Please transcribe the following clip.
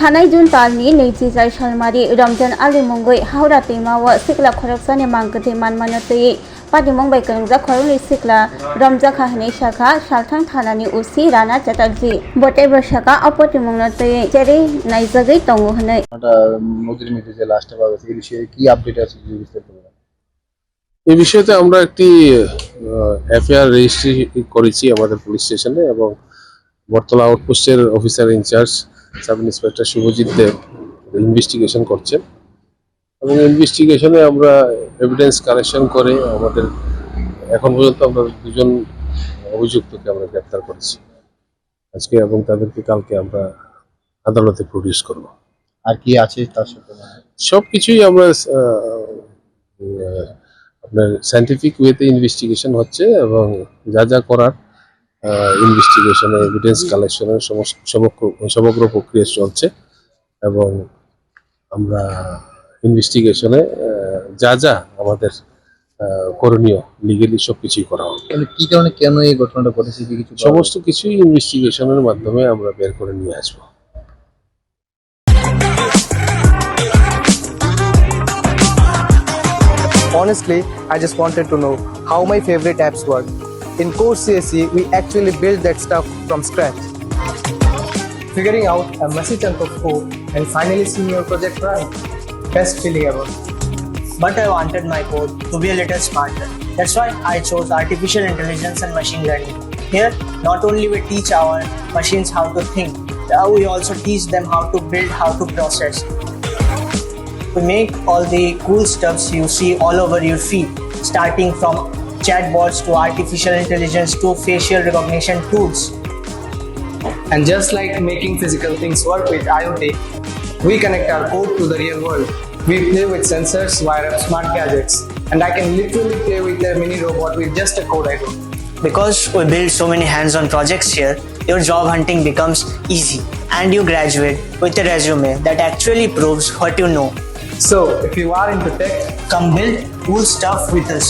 थानाय जुन तालनि 2000 सालमारि Ramzan आलिमुंगै Howrah Twimao सिक्ला खरकसानि मांगकथि मानमानतयै Patimungo Kwrwngjak Khoroknwi sikla Romjakkha hini shaka salthang thanani usi Rana Chatterjee botebo shaka Patimungo jeri naijagui tongo hwnwi নদীর মধ্যে যে লাশটা পাওয়া গেছে এই বিষয়ে কি আপডেট আছে যদি বিস্তারিত বলেন। এই বিষয়তে আমরা একটি এফআইআর রেজিস্ট্রি করেছি আমাদের পুলিশ স্টেশনে এবং বর্তলা আউটপোস্টের officer in charge sub inspector Subhajit Deb investigation করছেন এবং ইনভেস্টিগেশনে আমরা এভিডেন্স কালেকশন করে আমাদের এখন পর্যন্ত আমরা দুজন অভিযুক্তকে আমরা গ্রেফতার করেছি আজকে এবং তাদেরকে কালকে আমরা আদালতে প্রডিউস করব। আর কি আছে তার সাথে সবকিছুই আমরা আপনার সায়েন্টিফিক ওয়েতে ইনভেস্টিগেশন হচ্ছে এবং যা যা করার ইনভেস্টিগেশনে এভিডেন্স কালেকশনের সমগ্র প্রক্রিয়া চলছে এবং আমরা ইনভেস্টিগেশনে যা যা আমাদের করণীয় লিগ্যালি সবকিছুই করা হবে। কি কারণে কেন এই ঘটনাটা ঘটেছে কিছু সমস্ত কিছুই ইনভেস্টিগেশনের মাধ্যমে আমরা বের করে নিয়ে আসবো। Honestly, I just wanted to know how my favorite apps work. In Core CSE, we actually build that stuff from scratch. Figuring out a messy chunk of code and finally seeing your project run. Best feeling ever. But I wanted my code to be a little smarter. That's why I chose artificial intelligence and machine learning. Here, not only we teach our machines how to think, we also teach them how to build, how to process. We make all the cool stuffs you see all over your feed, starting from chatbots to artificial intelligence to facial recognition tools. And just like making physical things work with IoT, we connect our code to the real world. We play with sensors, wire up smart gadgets, and I can literally play with a mini robot with just a code I wrote. Because we build so many hands-on projects here, your job hunting becomes easy and you graduate with a resume that actually proves what you know. So, if you are into tech, Come build cool stuff with us.